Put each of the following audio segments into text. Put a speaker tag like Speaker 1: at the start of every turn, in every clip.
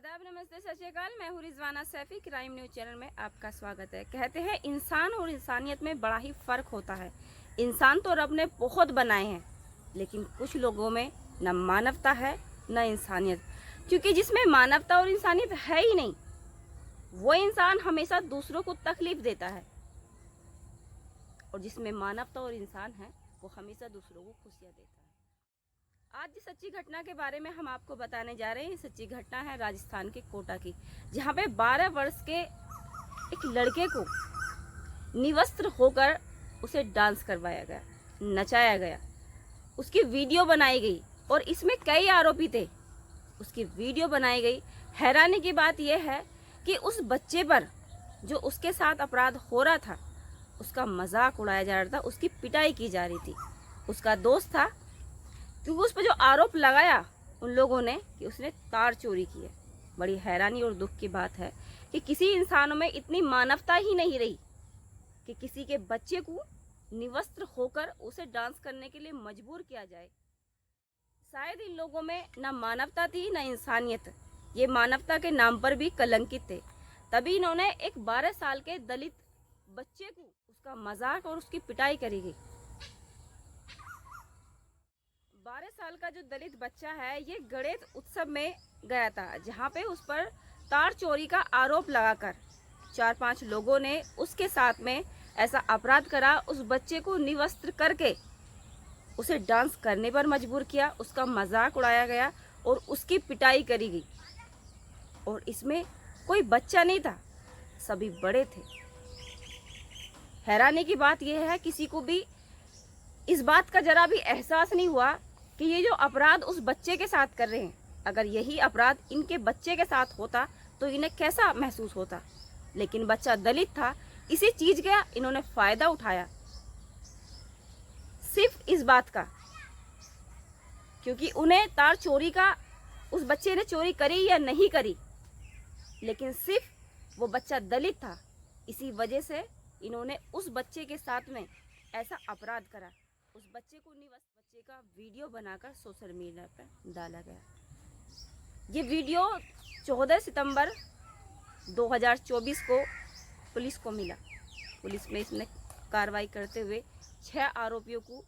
Speaker 1: आदाब, नमस्ते, सत श्री अकाल। मैं हूँ Rizwana Saifi. Crime news channel में आपका स्वागत है। कहते हैं इंसान और इंसानियत में बड़ा ही फ़र्क होता है। इंसान तो रब ने बहुत बनाए हैं, लेकिन कुछ लोगों में न मानवता है न इंसानियत। क्योंकि जिसमें मानवता और इंसानियत है ही नहीं, वो इंसान हमेशा दूसरों को तकलीफ देता है, और जिसमें मानवता और इंसान है वो हमेशा दूसरों को खुशियाँ देता है। आज जिस सच्ची घटना के बारे में हम आपको बताने जा रहे हैं, सच्ची घटना है राजस्थान के कोटा की, जहाँ पे 12 वर्ष के एक लड़के को निवस्त्र होकर उसे डांस करवाया गया, नचाया गया, उसकी वीडियो बनाई गई और इसमें कई आरोपी थे। उसकी वीडियो बनाई गई। हैरानी की बात यह है कि उस बच्चे पर जो उसके साथ अपराध हो रहा था, उसका मजाक उड़ाया जा रहा था, उसकी पिटाई की जा रही थी। उसका दोस्त था, क्योंकि उस पर जो आरोप लगाया उन लोगों ने कि उसने तार चोरी की है। बड़ी हैरानी और दुख की बात है कि किसी इंसानों में इतनी मानवता ही नहीं रही कि किसी के बच्चे को निवस्त्र होकर उसे डांस करने के लिए मजबूर किया जाए। शायद इन लोगों में न मानवता थी न इंसानियत। ये मानवता के नाम पर भी कलंकित थे। तभी इन्होंने एक 12 साल के दलित बच्चे को उसका मजाक और उसकी पिटाई करी गई। 12 साल का जो दलित बच्चा है, ये गणेश उत्सव में गया था, जहाँ पे उस पर तार चोरी का आरोप लगाकर 4-5 लोगों ने उसके साथ में ऐसा अपराध करा। उस बच्चे को निवस्त्र करके उसे डांस करने पर मजबूर किया, उसका मजाक उड़ाया गया और उसकी पिटाई करी गई। और इसमें कोई बच्चा नहीं था, सभी बड़े थे। हैरानी की बात यह है, किसी को भी इस बात का जरा भी एहसास नहीं हुआ कि ये जो अपराध उस बच्चे के साथ कर रहे हैं, अगर यही अपराध इनके बच्चे के साथ होता तो इन्हें कैसा महसूस होता। लेकिन बच्चा दलित था, इसी चीज का इन्होंने फायदा उठाया, सिर्फ इस बात का, क्योंकि उन्हें तार चोरी का उस बच्चे ने चोरी करी या नहीं करी, लेकिन सिर्फ वो बच्चा दलित था, इसी वजह से इन्होंने उस बच्चे के साथ में ऐसा अपराध करा। उस बच्चे को बच्चे का वीडियो बनाकर सोशल मीडिया पर डाला गया। ये वीडियो 14 सितंबर 2024 को पुलिस को मिला। पुलिस में इसने कार्रवाई करते हुए 6 आरोपियों को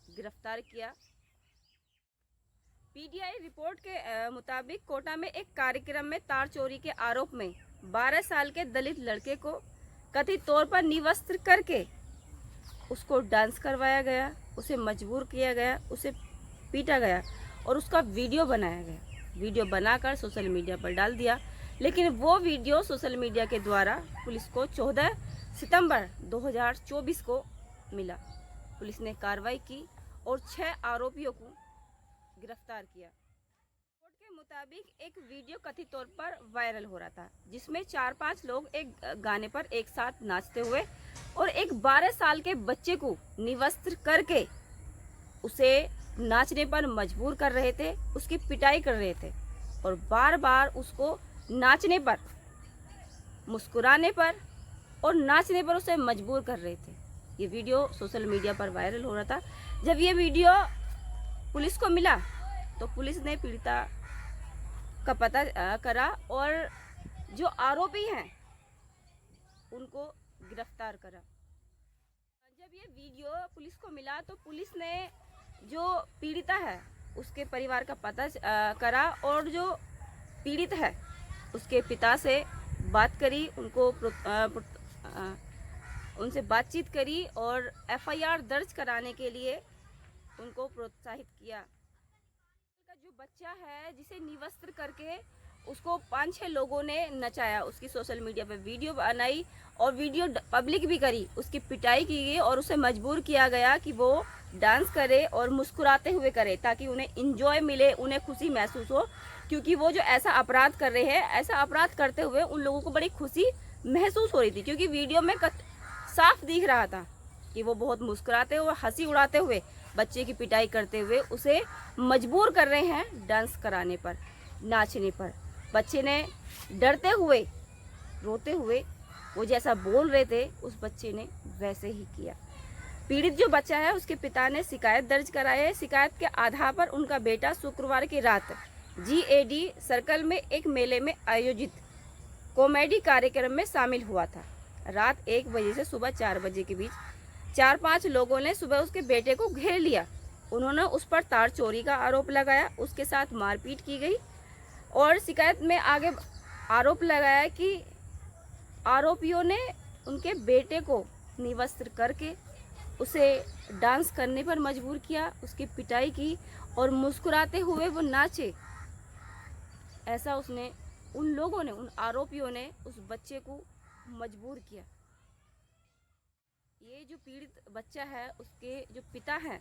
Speaker 1: गिरफ्तार किया। पीटीआई रिपोर्ट के मुताबिक कोटा में एक कार्यक्रम में तार चोरी के आरोप में 12 साल के दलित लड़के को कथित तौर पर निवस्त्र करके उसको डांस करवाया गया, उसे मजबूर किया गया, उसे पीटा गया और उसका वीडियो बनाया गया। वीडियो बनाकर सोशल मीडिया पर डाल दिया। लेकिन वो वीडियो सोशल मीडिया के द्वारा पुलिस को 14 सितंबर 2024 को मिला। पुलिस ने कार्रवाई की और 6 आरोपियों को गिरफ्तार किया। रिपोर्ट के मुताबिक एक वीडियो कथित तौर पर वायरल हो रहा था, जिसमें 4-5 लोग एक गाने पर एक साथ नाचते हुए और एक 12 साल के बच्चे को निवस्त्र करके उसे नाचने पर मजबूर कर रहे थे, उसकी पिटाई कर रहे थे और बार बार उसको नाचने पर, मुस्कुराने पर और नाचने पर उसे मजबूर कर रहे थे। ये वीडियो सोशल मीडिया पर वायरल हो रहा था। जब ये वीडियो पुलिस को मिला तो पुलिस ने पीड़िता का पता करा और जो आरोपी हैं उनको गिरफ्तार करा। जब ये वीडियो पुलिस को मिला तो पुलिस ने जो पीड़िता है उसके परिवार का पता करा और जो पीड़ित है उसके पिता से बात करी, उनसे बातचीत करी और एफआईआर दर्ज कराने के लिए उनको प्रोत्साहित किया। जो बच्चा है जिसे निवस्त्र करके उसको 5-6 लोगों ने नचाया, उसकी सोशल मीडिया पर वीडियो बनाई और वीडियो पब्लिक भी करी, उसकी पिटाई की गई और उसे मजबूर किया गया कि वो डांस करे और मुस्कुराते हुए करे, ताकि उन्हें इंजॉय मिले, उन्हें खुशी महसूस हो। क्योंकि वो जो ऐसा अपराध कर रहे हैं, ऐसा अपराध करते हुए उन लोगों को बड़ी खुशी महसूस हो रही थी, क्योंकि वीडियो में साफ दिख रहा था कि वो बहुत मुस्कुराते हुए, हंसी उड़ाते हुए, बच्चे की पिटाई करते हुए उसे मजबूर कर रहे हैं डांस कराने पर, नाचने पर। बच्चे ने डरते हुए, रोते हुए, वो जैसा बोल रहे थे उस बच्चे ने वैसे ही किया। पीड़ित जो बच्चा है उसके पिता ने शिकायत दर्ज कराई है। शिकायत के आधार पर उनका बेटा शुक्रवार की रात GAD सर्कल में एक मेले में आयोजित कॉमेडी कार्यक्रम में शामिल हुआ था। रात 1 बजे से सुबह 4 बजे के बीच 4-5 लोगों ने सुबह उसके बेटे को घेर लिया। उन्होंने उस पर तार चोरी का आरोप लगाया, उसके साथ मारपीट की गई और शिकायत में आगे आरोप लगाया कि आरोपियों ने उनके बेटे को निवस्त्र करके उसे डांस करने पर मजबूर किया, उसकी पिटाई की और मुस्कुराते हुए वो नाचे। ऐसा उन लोगों ने, उन आरोपियों ने उस बच्चे को मजबूर किया। ये जो पीड़ित बच्चा है, उसके जो पिता हैं,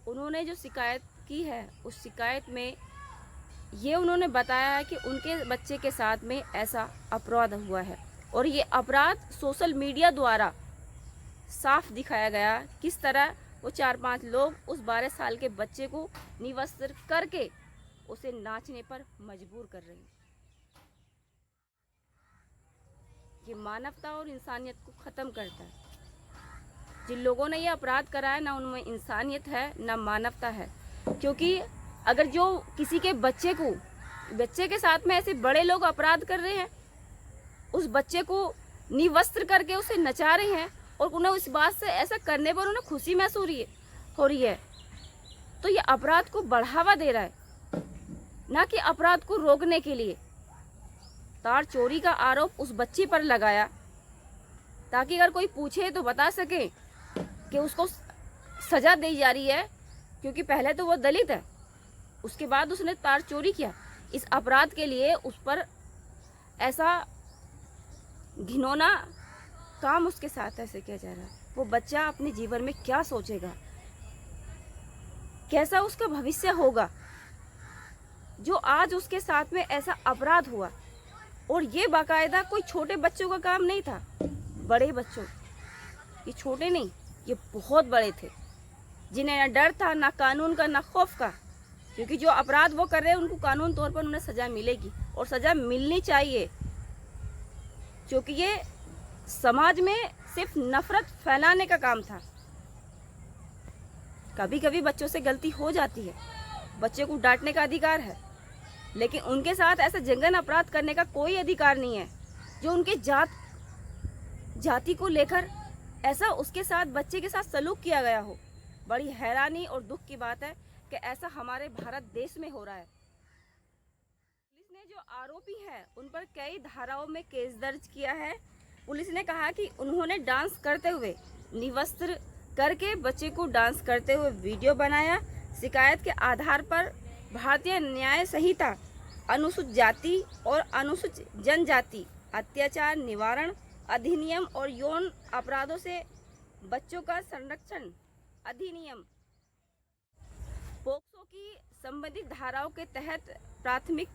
Speaker 1: उन्होंने जो शिकायत की है, उस शिकायत में ये उन्होंने बताया है कि उनके बच्चे के साथ में ऐसा अपराध हुआ है और ये अपराध सोशल मीडिया द्वारा साफ दिखाया गया किस तरह वो 4-5 लोग उस 12 साल के बच्चे को निवस्त्र करके उसे नाचने पर मजबूर कर रहे हैं। ये मानवता और इंसानियत को ख़त्म करता है। जिन लोगों ने ये अपराध करा है, ना उनमें इंसानियत है ना मानवता है। क्योंकि अगर जो किसी के बच्चे के साथ में ऐसे बड़े लोग अपराध कर रहे हैं, उस बच्चे को निवस्त्र करके उसे नचा रहे हैं और उन्हें उस बात से ऐसा करने पर उन्हें खुशी महसूस हो रही है, तो ये अपराध को बढ़ावा दे रहा है, ना कि अपराध को रोकने के लिए। तार चोरी का आरोप उस बच्ची पर लगाया ताकि अगर कोई पूछे तो बता सके कि उसको सजा दी जा रही है, क्योंकि पहले तो वो दलित है, उसके बाद उसने तार चोरी किया। इस अपराध के लिए उस पर ऐसा घिनौना काम उसके साथ ऐसे किया जा रहा है। वो बच्चा अपने जीवन में क्या सोचेगा, कैसा उसका भविष्य होगा, जो आज उसके साथ में ऐसा अपराध हुआ। और ये बाकायदा कोई छोटे बच्चों का काम नहीं था, बड़े बच्चों, ये छोटे नहीं, ये बहुत बड़े थे, जिन्हें ना डर था, ना कानून का, ना खौफ का। क्योंकि जो अपराध वो कर रहे हैं उनको कानून तौर पर उन्हें सज़ा मिलेगी और सज़ा मिलनी चाहिए, क्योंकि ये समाज में सिर्फ नफरत फैलाने का काम था। कभी कभी बच्चों से गलती हो जाती है, बच्चे को डांटने का अधिकार है, लेकिन उनके साथ ऐसा जघन्य अपराध करने का कोई अधिकार नहीं है। जो उनके जाति को लेकर ऐसा उसके साथ, बच्चे के साथ सलूक किया गया हो। बड़ी हैरानी और दुख की बात है कि ऐसा हमारे भारत देश में हो रहा है। पुलिस ने जो आरोपी है उन पर कई धाराओं में केस दर्ज किया है। पुलिस ने कहा कि उन्होंने डांस करते हुए, निवस्त्र करके बच्चे को डांस करते हुए वीडियो बनाया। शिकायत के आधार पर भारतीय न्याय संहिता अनुसूचित जाति और अनुसूचित जनजाति अत्याचार निवारण अधिनियम और यौन अपराधों से बच्चों का संरक्षण अधिनियम पोक्सो की संबंधित धाराओं के तहत प्राथमिक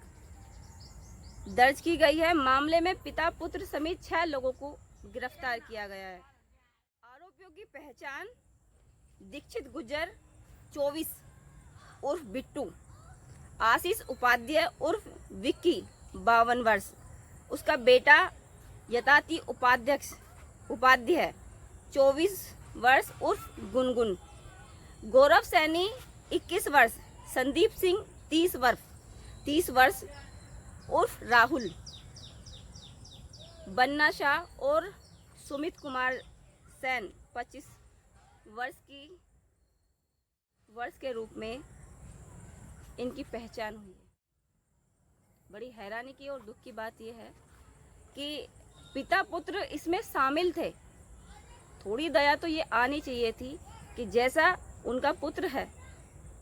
Speaker 1: दर्ज की गई है। मामले में पिता पुत्र समेत 6 लोगों को गिरफ्तार किया गया है। आरोपियों की पहचान दीक्षित गुजर 24 उर्फ बिट्टू, आशीष उपाध्याय उर्फ विक्की 52 वर्ष, उसका बेटा यताति उपाध्याय 24 वर्ष उर्फ गुनगुन, गौरव सैनी 21 वर्ष, संदीप सिंह 30 वर्ष उर्फ राहुल, बन्ना शाह और सुमित कुमार सैन 25 वर्ष के रूप में इनकी पहचान हुई है। बड़ी हैरानी की और दुख की बात यह है कि पिता पुत्र इसमें शामिल थे। थोड़ी दया तो ये आनी चाहिए थी कि जैसा उनका पुत्र है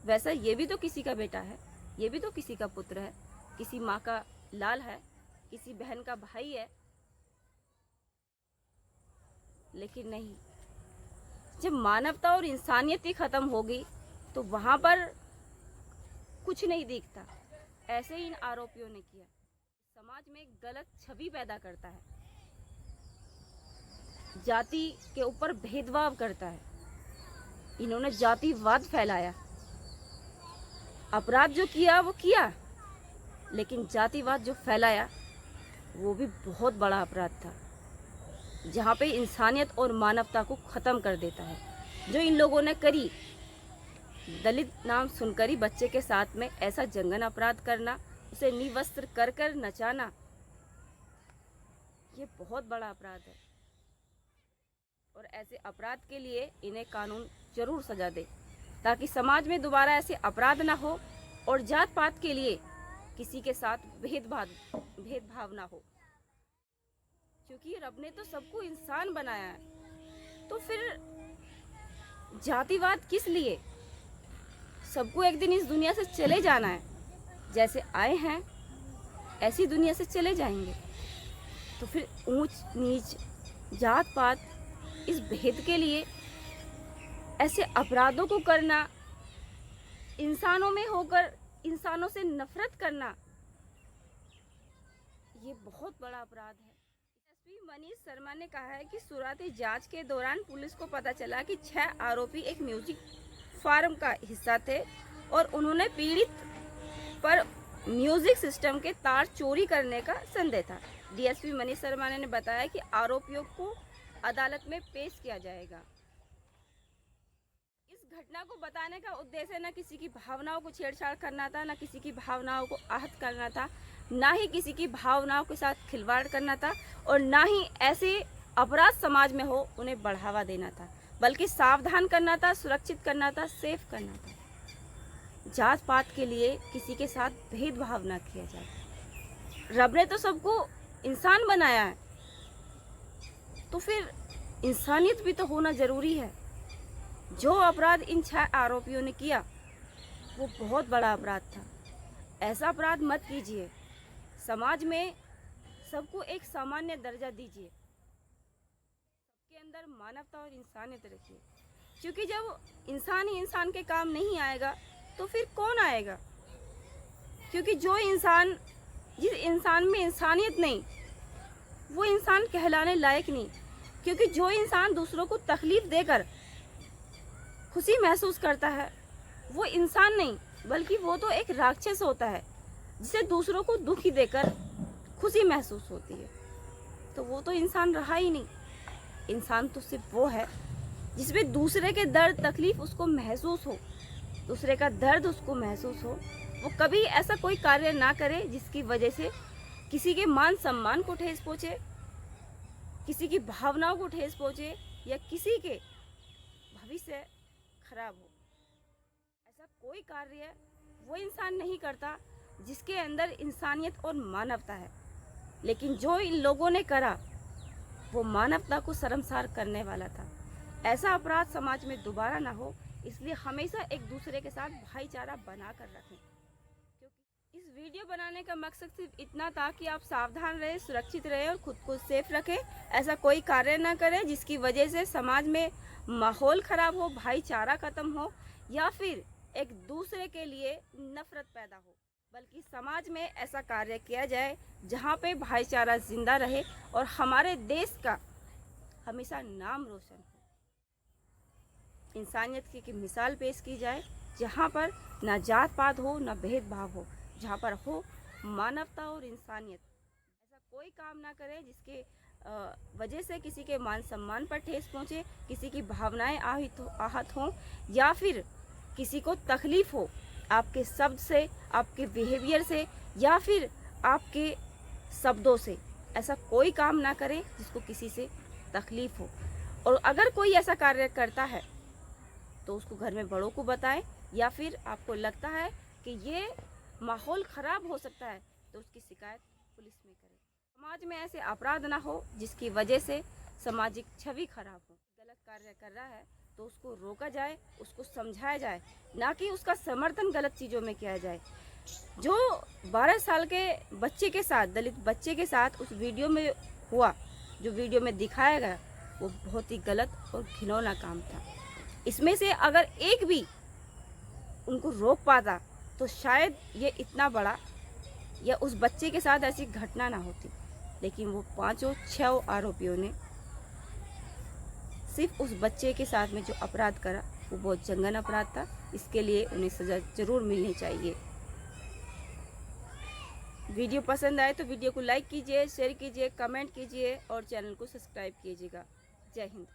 Speaker 1: वैसा ये भी तो किसी का बेटा है, ये भी तो किसी का पुत्र है, किसी माँ का लाल है, किसी बहन का भाई है। लेकिन नहीं, जब मानवता और इंसानियत ही खत्म होगी तो वहाँ पर कुछ नहीं दिखता। ऐसे ही इन आरोपियों ने किया, समाज में एक गलत छवि पैदा करता है, जाति के ऊपर भेदभाव करता है। इन्होंने जातिवाद फैलाया, अपराध जो किया वो किया, लेकिन जातिवाद जो फैलाया वो भी बहुत बड़ा अपराध था, जहाँ पे इंसानियत और मानवता को ख़त्म कर देता है। जो इन लोगों ने करी, दलित नाम सुनकर ही बच्चे के साथ में ऐसा जघन्य अपराध करना उसे निवस्त्र कर कर नचाना, ये बहुत बड़ा अपराध है। और ऐसे अपराध के लिए इन्हें कानून जरूर सजा दे, ताकि समाज में दोबारा ऐसे अपराध ना हो और जात पात के लिए किसी के साथ भेदभाव ना हो। क्योंकि रब ने तो सबको इंसान बनाया है, तो फिर जातिवाद किस लिए? सबको एक दिन इस दुनिया से चले जाना है, जैसे आए हैं ऐसी दुनिया से चले जाएंगे। तो फिर ऊंच नीच, जात पात, इस भेद के लिए ऐसे अपराधों को करना, इंसानों में होकर इंसानों से नफरत करना, ये बहुत बड़ा अपराध है। एसपी मनीष शर्मा ने कहा है कि शुरुआती जांच के दौरान पुलिस को पता चला कि 6 आरोपी एक म्यूजिक फार्म का हिस्सा थे और उन्होंने पीड़ित पर म्यूजिक सिस्टम के तार चोरी करने का संदेह था। डीएसपी मनीष शर्मा ने बताया कि आरोपियों को अदालत में पेश किया जाएगा। इस घटना को बताने का उद्देश्य न किसी की भावनाओं को छेड़छाड़ करना था, न किसी की भावनाओं को आहत करना था, ना ही किसी की भावनाओं के साथ खिलवाड़ करना था, और ना ही ऐसे अपराध समाज में हो उन्हें बढ़ावा देना था, बल्कि सावधान करना था, सुरक्षित करना था, सेफ करना था। जात पात के लिए किसी के साथ भेदभाव ना किया जाए। रब ने तो सबको इंसान बनाया है, तो फिर इंसानियत भी तो होना जरूरी है। जो अपराध इन 6 आरोपियों ने किया वो बहुत बड़ा अपराध था। ऐसा अपराध मत कीजिए। समाज में सबको एक सामान्य दर्जा दीजिए, सबके अंदर मानवता और इंसानियत रखिए। क्योंकि जब इंसान ही इंसान के काम नहीं आएगा तो फिर कौन आएगा? क्योंकि जिस इंसान में इंसानियत नहीं, वो इंसान कहलाने लायक नहीं। क्योंकि जो इंसान दूसरों को तकलीफ देकर खुशी महसूस करता है वो इंसान नहीं, बल्कि वो तो एक राक्षस होता है, जिसे दूसरों को दुखी देकर खुशी महसूस होती है। तो वो तो इंसान रहा ही नहीं। इंसान तो सिर्फ वो है जिसमें दूसरे के दर्द तकलीफ उसको महसूस हो, दूसरे का दर्द उसको महसूस हो। वो कभी ऐसा कोई कार्य ना करे जिसकी वजह से किसी के मान सम्मान को ठेस पहुँचे, किसी की भावनाओं को ठेस पहुँचे, या किसी के भविष्य खराब हो। ऐसा कोई कार्य वो इंसान नहीं करता जिसके अंदर इंसानियत और मानवता है। लेकिन जो इन लोगों ने करा वो मानवता को शर्मसार करने वाला था। ऐसा अपराध समाज में दोबारा ना हो, इसलिए हमेशा एक दूसरे के साथ भाईचारा बना कर रखें। क्योंकि इस वीडियो बनाने का मकसद सिर्फ इतना था कि आप सावधान रहें, सुरक्षित रहें और खुद को सेफ रखें। ऐसा कोई कार्य ना करें जिसकी वजह से समाज में माहौल खराब हो, भाईचारा खत्म हो, या फिर एक दूसरे के लिए नफरत पैदा हो। बल्कि समाज में ऐसा कार्य किया जाए जहाँ पे भाईचारा जिंदा रहे और हमारे देश का हमेशा नाम रोशन हो। इंसानियत की मिसाल पेश की जाए, जहाँ पर ना जात पात हो, ना भेदभाव हो, जहाँ पर हो मानवता और इंसानियत। ऐसा कोई काम ना करे जिसके वजह से किसी के मान सम्मान पर ठेस पहुँचे, किसी की भावनाएं आहत हों, या फिर किसी को तकलीफ हो आपके शब्द से, आपके बिहेवियर से, या फिर आपके शब्दों से। ऐसा कोई काम ना करें जिसको किसी से तकलीफ हो। और अगर कोई ऐसा कार्य करता है तो उसको घर में बड़ों को बताएं, या फिर आपको लगता है कि ये माहौल ख़राब हो सकता है तो उसकी शिकायत पुलिस में करें। समाज में ऐसे अपराध ना हो जिसकी वजह से सामाजिक छवि खराब हो। गलत कार्य कर रहा है तो उसको रोका जाए, उसको समझाया जाए, ना कि उसका समर्थन गलत चीज़ों में किया जाए। जो 12 साल के बच्चे के साथ, दलित बच्चे के साथ उस वीडियो में हुआ, जो वीडियो में दिखाया गया, वो बहुत ही गलत और घिनौना काम था। इसमें से अगर एक भी उनको रोक पाता तो शायद ये इतना बड़ा या उस बच्चे के साथ ऐसी घटना ना होती। लेकिन वो 5-6 आरोपियों ने सिर्फ उस बच्चे के साथ में जो अपराध करा वो बहुत जघन्य अपराध था। इसके लिए उन्हें सज़ा ज़रूर मिलनी चाहिए। वीडियो पसंद आए तो वीडियो को लाइक कीजिए, शेयर कीजिए, कमेंट कीजिए और चैनल को सब्सक्राइब कीजिएगा। जय हिंद।